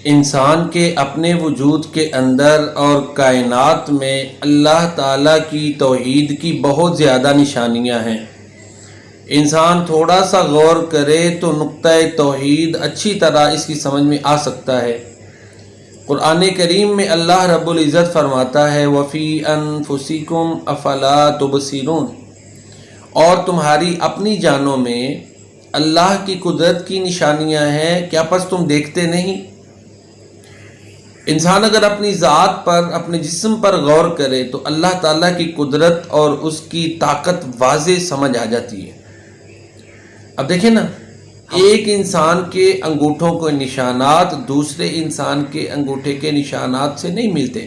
انسان کے اپنے وجود کے اندر اور کائنات میں اللہ تعالیٰ کی توحید کی بہت زیادہ نشانیاں ہیں۔ انسان تھوڑا سا غور کرے تو نقطہ توحید اچھی طرح اس کی سمجھ میں آ سکتا ہے۔ قرآن کریم میں اللہ رب العزت فرماتا ہے وَفِي أَنفُسِكُمْ أَفَلَا تُبْصِرُونَ، اور تمہاری اپنی جانوں میں اللہ کی قدرت کی نشانیاں ہیں، کیا پس تم دیکھتے نہیں؟ انسان اگر اپنی ذات پر، اپنے جسم پر غور کرے تو اللہ تعالیٰ کی قدرت اور اس کی طاقت واضح سمجھ آ جاتی ہے۔ اب دیکھیں نا، ایک انسان کے انگوٹھوں کے نشانات دوسرے انسان کے انگوٹھے کے نشانات سے نہیں ملتے۔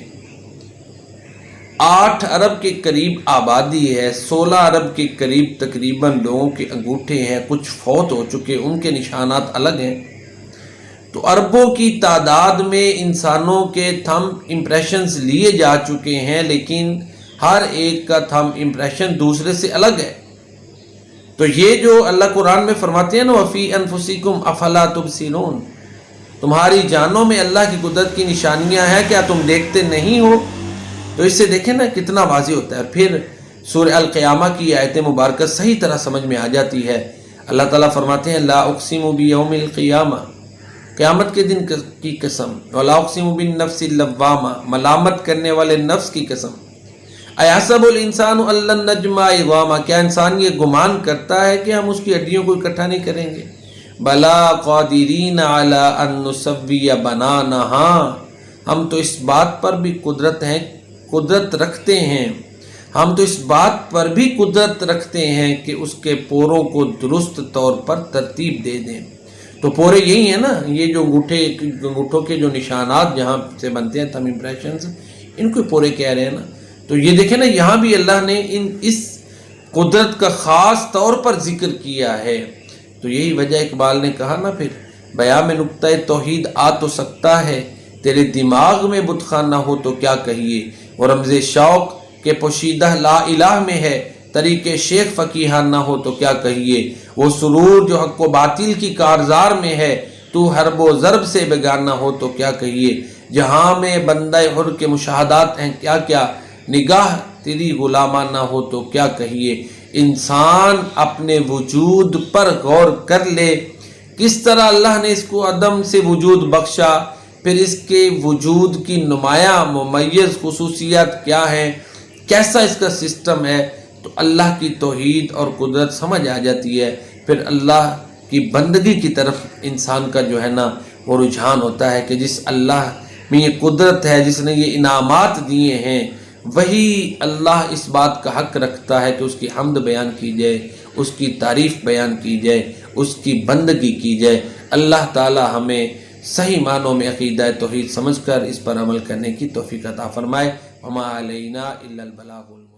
8 ارب کے قریب آبادی ہے، 16 ارب کے قریب تقریباً لوگوں کے انگوٹھے ہیں، کچھ فوت ہو چکے، ان کے نشانات الگ ہیں۔ تو اربوں کی تعداد میں انسانوں کے تھمب امپریشنز لیے جا چکے ہیں، لیکن ہر ایک کا تھمب امپریشن دوسرے سے الگ ہے۔ تو یہ جو اللہ قرآن میں فرماتے ہیں نا وَفِي أَنفُسِكُمْ أَفَلَا تُبْصِرُونَ، تمہاری جانوں میں اللہ کی قدرت کی نشانیاں ہیں، کیا تم دیکھتے نہیں ہو؟ تو اس سے دیکھیں نا کتنا واضح ہوتا ہے۔ پھر سورہ القیامہ کی آیت مبارکہ صحیح طرح سمجھ میں آ جاتی ہے۔ اللہ تعالیٰ فرماتے ہیں لا اقسم بیوم القیامہ، قیامت کے دن کی قسم، ولا اقسم بالنفس اللوامہ، ملامت کرنے والے نفس کی قسم، ایحسب الانسان ان لن نجمع عظامہ، کیا انسان یہ گمان کرتا ہے کہ ہم اس کی ہڈیوں کو اکٹھا نہیں کریں گے؟ بلا قادرین علی ان نسوی بنانا، ہاں ہم تو اس بات پر بھی قدرت رکھتے ہیں، ہم تو اس بات پر بھی قدرت رکھتے ہیں کہ اس کے پوروں کو درست طور پر ترتیب دے دیں۔ تو پورے یہی ہیں نا، یہ جو انگوٹھوں کے جو نشانات جہاں سے بنتے ہیں تھم امپریشنز، ان کو پورے کہہ رہے ہیں نا۔ تو یہ دیکھیں نا، یہاں بھی اللہ نے اس قدرت کا خاص طور پر ذکر کیا ہے۔ تو یہی وجہ اقبال نے کہا نا، پھر بیان میں نقطہ توحید آ تو سکتا ہے، تیرے دماغ میں بت خانہ ہو تو کیا کہیے، وہ رمز شوق کے پوشیدہ لا الہ میں ہے، طریقے شیخ فقیہانہ ہو تو کیا کہیے، وہ سرور جو حق و باطل کی کارزار میں ہے، تو حرب و ضرب سے بیگانہ ہو تو کیا کہیے، جہاں میں بندہ حر کے مشاہدات ہیں کیا کیا، نگاہ تیری غلامانہ ہو تو کیا کہیے۔ انسان اپنے وجود پر غور کر لے، کس طرح اللہ نے اس کو عدم سے وجود بخشا، پھر اس کے وجود کی نمایاں ممیز خصوصیات کیا ہیں، کیسا اس کا سسٹم ہے، تو اللہ کی توحید اور قدرت سمجھ آ جاتی ہے۔ پھر اللہ کی بندگی کی طرف انسان کا جو ہے نا وہ رجحان ہوتا ہے کہ جس اللہ میں یہ قدرت ہے، جس نے یہ انعامات دیے ہیں، وہی اللہ اس بات کا حق رکھتا ہے کہ اس کی حمد بیان کی جائے، اس کی تعریف بیان کی جائے، اس کی بندگی کی جائے۔ اللہ تعالی ہمیں صحیح معنوں میں عقیدہ توحید سمجھ کر اس پر عمل کرنے کی توفیق عطا فرمائے۔ وما علینا الا البلاغ المبین۔